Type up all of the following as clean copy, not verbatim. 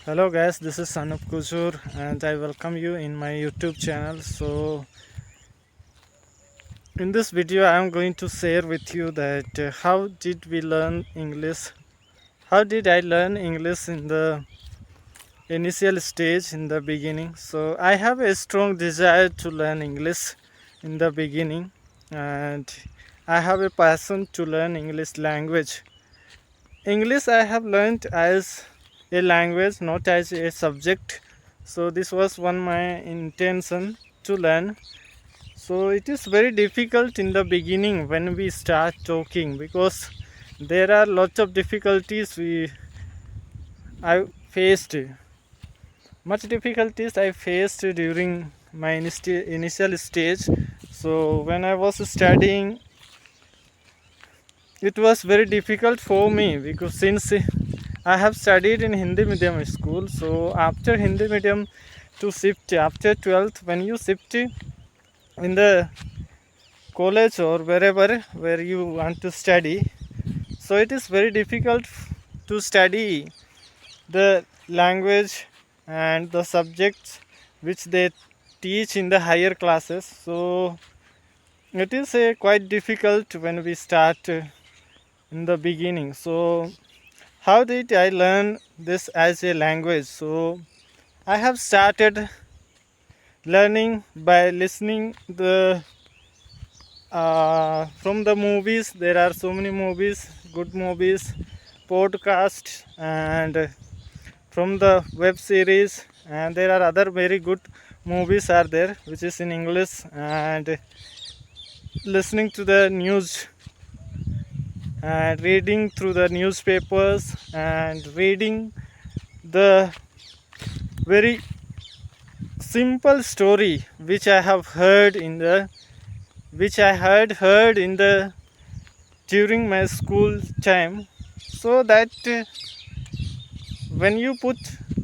Hello guys, this is Sanup Kuzur and I welcome you in my YouTube channel. So in this video I am going to share with you that how did we learn English? How did I learn English in the initial stage in the beginning? So I have a strong desire to learn English in the beginning, and I have a passion to learn English language. English I have learned as a language, not as a subject. So this was one my intention to learn. So it is very difficult in the beginning when we start talking, because there are lots of difficulties I faced. Much difficulties I faced during my initial stage. So when I was studying, it was very difficult for me, because since I have studied in Hindi medium school, so after Hindi medium to shift after 12th, when you shift in the college or wherever where you want to study, so it is very difficult to study the language and the subjects which they teach in the higher classes. So it is quite difficult when we start in the beginning. So how did I learn this as a language? So I have started learning by listening the from the movies. There are so many movies, good movies, podcasts, and from the web series, and there are other very good movies are there which is in English, and listening to the news and reading through the newspapers and reading the very simple story which I have heard in the which I had heard in the during my school time. So that when you put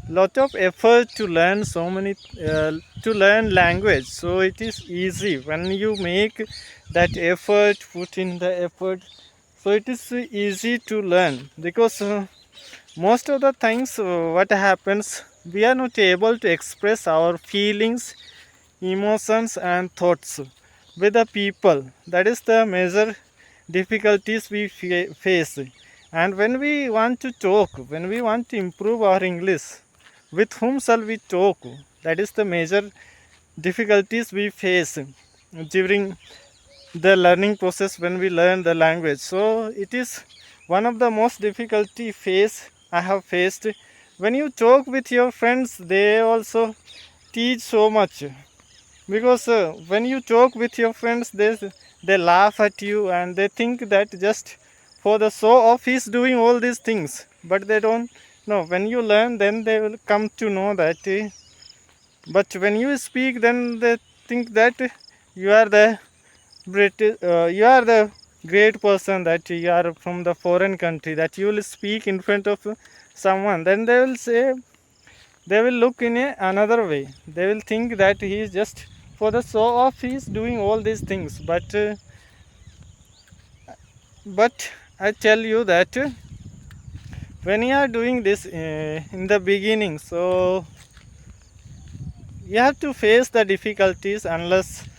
lot of effort to learn so many to learn language, so it is easy when you make that effort, put in the effort, so it is easy to learn. Because most of the times what happens, we are not able to express our feelings, emotions and thoughts with the people. That is the major difficulties we face. And when we want to talk, when we want to improve our English, with whom shall we talk? That is the major difficulties we face during the learning process when we learn the language. So it is one of the most difficulty phase I have faced. When you talk with your friends, they also teach so much, because when you talk with your friends, they laugh at you and they think that just for the show off he's doing all these things, but they don't know. When you learn, then they will come to know that but when you speak, then they think that you are the British, you are the great person, that you are from the foreign country, that you will speak in front of someone. Then they will say, they will look in another way. They will think that he is just for the show off he is doing all these things. But I tell you that when you are doing this in the beginning, so you have to face the difficulties. Unless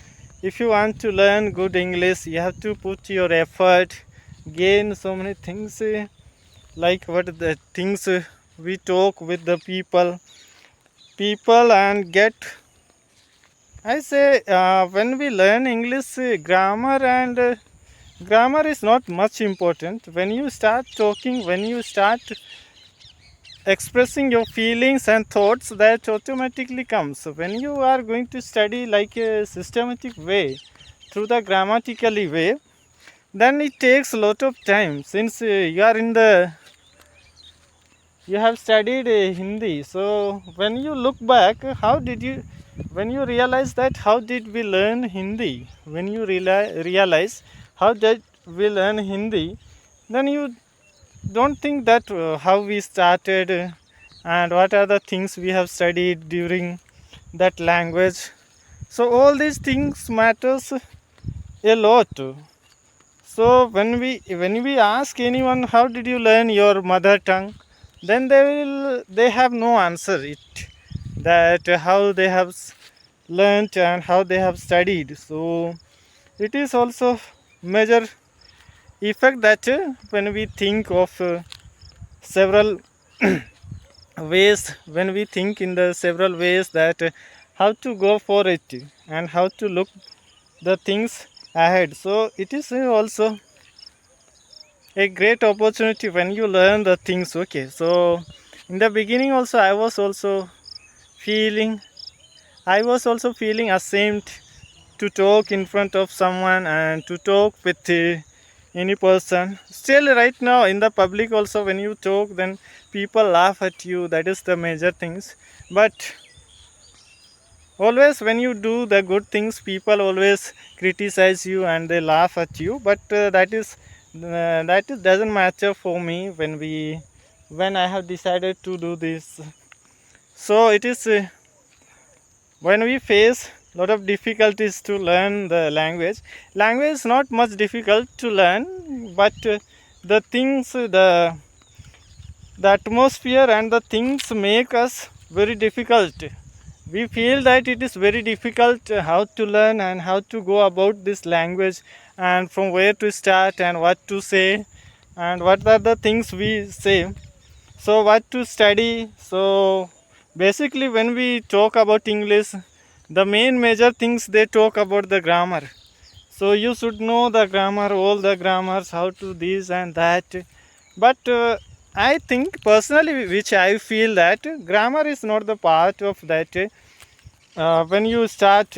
if you want to learn good English, you have to put your effort, gain so many things, like what the things we talk with the people and get. I say when we learn English, grammar is not much important. When you start talking, when you start expressing your feelings and thoughts, that automatically comes. So when you are going to study like a systematic way, through the grammatically way, then it takes a lot of time. Since you are in the you have studied Hindi, so when you look back, how did you, when you realize that how did we learn Hindi, when you realize how did we learn Hindi, then you don't think that how we started and what are the things we have studied during that language. So all these things matters a lot. So when we ask anyone how did you learn your mother tongue, then they have no answer it, that how they have learnt and how they have studied. So it is also major effect that when we think of several ways, when we think in the several ways that how to go for it and how to look the things ahead. So it is also a great opportunity when you learn the things. Okay, so in the beginning also feeling I was also feeling ashamed to talk in front of someone and to talk with any person. Still right now in the public also, when you talk, then people laugh at you. That is the major things. But always when you do the good things, people always criticize you and they laugh at you. But that is doesn't matter for me when I have decided to do this. So it is when we face lot of difficulties to learn the language is not much difficult to learn, but the things the atmosphere and the things make us very difficult. We feel that it is very difficult how to learn and how to go about this language, and from where to start and what to say and what are the things we say, so what to study. So basically when we talk about English, the main major things they talk about the grammar. So you should know the grammar, all the grammars, how to this and that. But I think personally, which I feel that grammar is not the part of that. When you start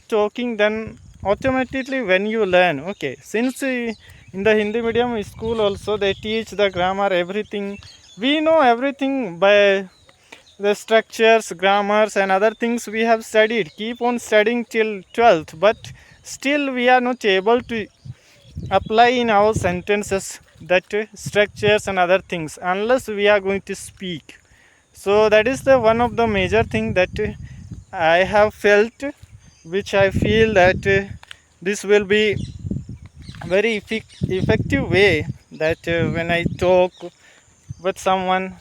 talking, then automatically when you learn. Okay, since in the Hindi medium school also they teach the grammar, everything. We know everything by the structures, grammars and other things we have studied, keep on studying till 12th, but still we are not able to apply in our sentences that structures and other things unless we are going to speak. So that is the one of the major thing that I have felt, which I feel that this will be very effective way that when I talk with someone.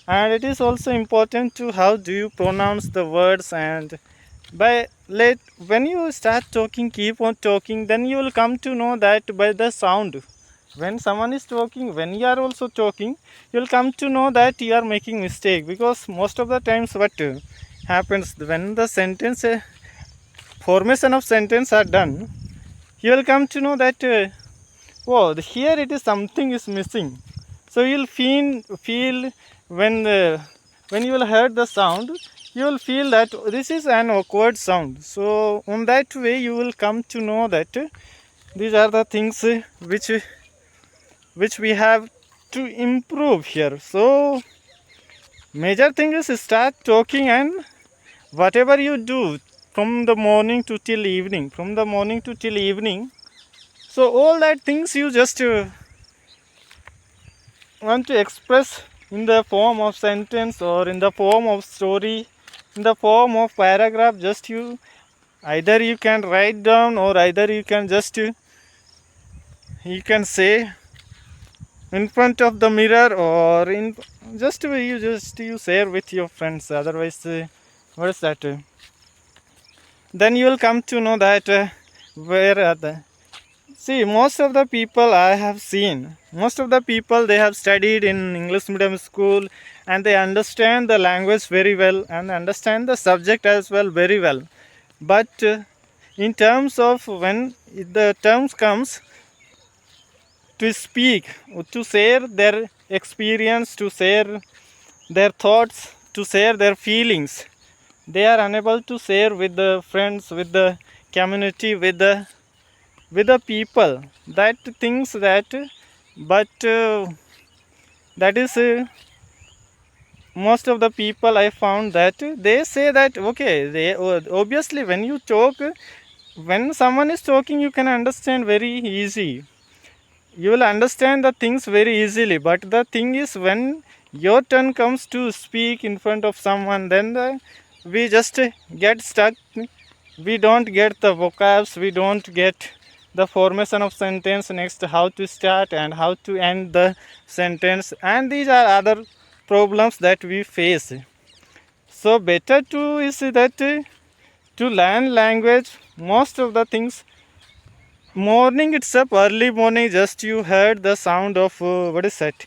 And it is also important to how do you pronounce the words, and by late when you start talking, keep on talking, then you will come to know that by the sound, when someone is talking, when you are also talking, you will come to know that you are making mistake. Because most of the times what happens when the sentence formation of sentence are done, you will come to know that oh, here it is something is missing. So you'll feel when you will hear the sound, you will feel that this is an awkward sound. So on that way you will come to know that these are the things which we have to improve here. So major thing is start talking, and whatever you do from the morning to till evening, so all that things you just want to express in the form of sentence or in the form of story, in the form of paragraph. Just you either you can write down, or either you can just you can say in front of the mirror, or in just you share with your friends. Otherwise what is that, then you will come to know that where are the see, most of the people I have seen, most of the people they have studied in English medium school, and they understand the language very well and understand the subject as well very well. But in terms of when the terms comes to speak, to share their experience, to share their thoughts, to share their feelings, they are unable to share with the friends, with the community, with the people, that things that. But that is most of the people I found that they say that okay, they obviously when you talk, when someone is talking, you can understand very easy, you will understand the things very easily. But the thing is, when your turn comes to speak in front of someone, then we just get stuck. We don't get the vocabs, we don't get the formation of sentence, next how to start and how to end the sentence, and these are other problems that we face. So better to is that to learn language, most of the things morning itself, early morning, just you heard the sound of what is that,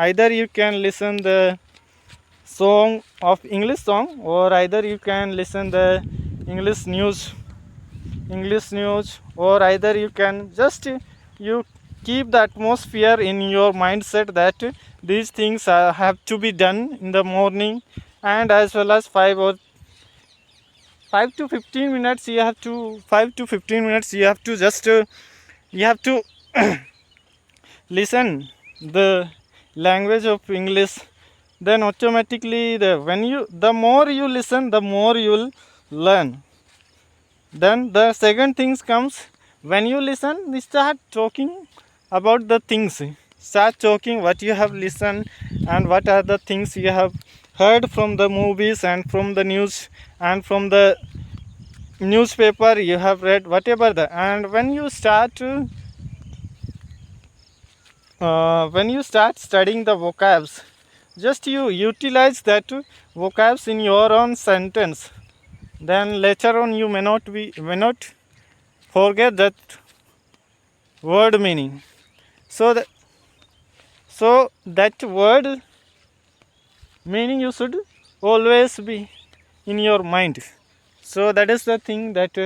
either you can listen the song of English song, or either you can listen the english news english news, or either you can just you keep the atmosphere in your mindset that these things have to be done in the morning, and as well as 5 to 15 minutes you have to 5 to 15 minutes you have to just you have to listen the language of English. Then automatically the more you listen, the more you'll learn. Then the second things comes, when you listen, you start talking about the things, start talking what you have listened and what are the things you have heard from the movies and from the news and from the newspaper you have read, whatever the, and when you start studying the vocabs, just you utilize that vocabs in your own sentence, then later on you may not forget that word meaning. So that word meaning you should always be in your mind. So that is the thing that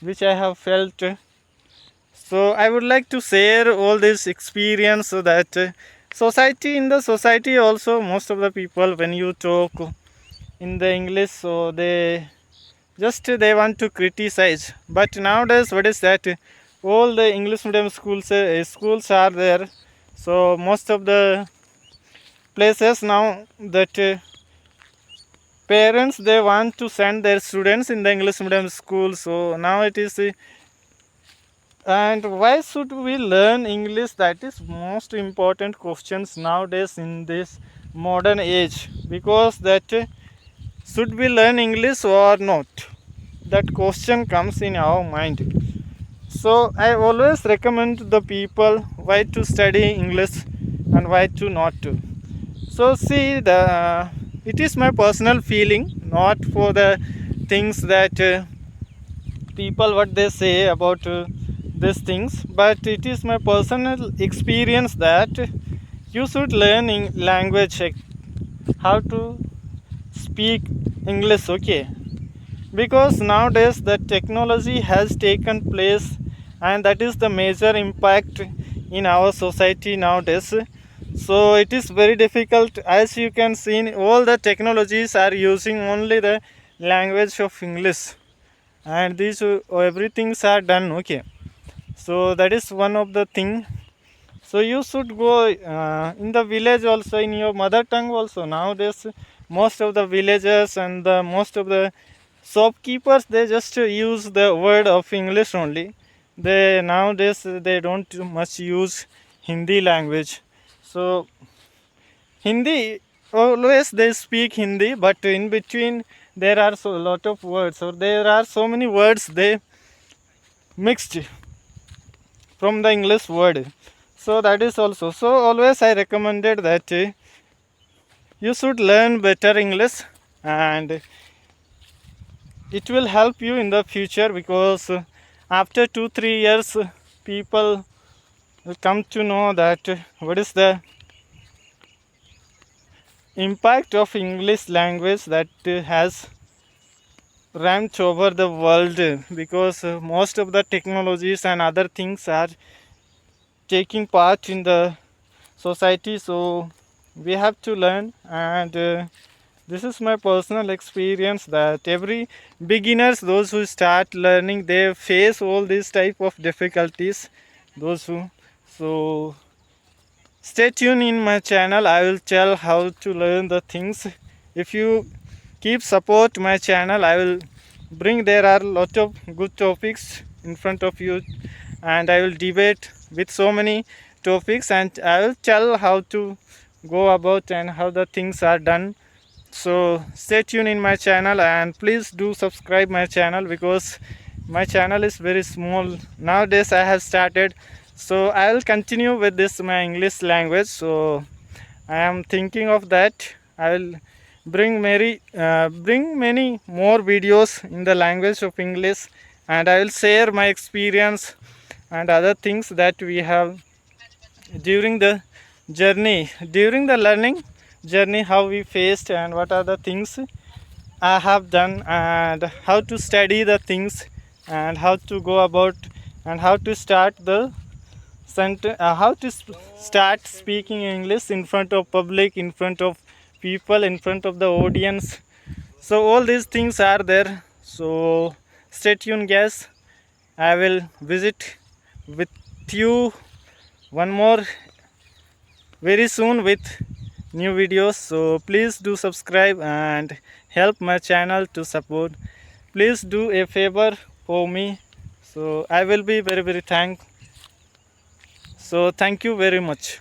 which I have felt. So I would like to share all this experience, so that in the society also, most of the people, when you talk in the English, so they want to criticize. But nowadays, what is that, all the English medium schools are there. So most of the places now that parents, they want to send their students in the English medium school. So now it is and why should we learn English? That is most important questions nowadays in this modern age, because that should we learn English or not, that question comes in our mind. So I always recommend the people why to study English and why to not to. So see, it is my personal feeling, not for the things that people what they say about these things, but it is my personal experience that you should learn language, how to speak English, okay? Because nowadays the technology has taken place, and that is the major impact in our society nowadays. So it is very difficult, as you can see, all the technologies are using only the language of English, and these everythings are done, okay? So that is one of the thing. So you should go in the village also, in your mother tongue also. Nowadays most of the villages and most of the shopkeepers, they just use the word of English only. Nowadays they don't much use Hindi language. So Hindi, always they speak Hindi, but in between there are so lot of words, or there are so many words they mixed from the English word. So that is also, so always I recommended that you should learn better English, and it will help you in the future, because after 2-3 years people will come to know that what is the impact of English language that has ramped over the world, because most of the technologies and other things are taking part in the society. So we have to learn, and this is my personal experience, that every beginners, those who start learning, they face all these type of difficulties, those who. So stay tuned in my channel, I will tell how to learn the things. If you keep support my channel, I will bring, there are lot of good topics in front of you, and I will debate with so many topics, and I will tell how to go about and how the things are done. So stay tuned in my channel, and please do subscribe my channel, because my channel is very small nowadays. I have started, so I will continue with this my English language. So I am thinking of that. I will bring many more videos in the language of English, and I will share my experience and other things that we have during the during the learning journey, how we faced and what are the things I have done, and how to study the things, and how to go about, and how to start the how to start speaking English in front of public, in front of people, in front of the audience. So all these things are there. So stay tuned, guys. I will visit with you one more very soon with new videos. So please do subscribe and help my channel to support. Please do a favor for me, so I will be very thankful. So thank you very much.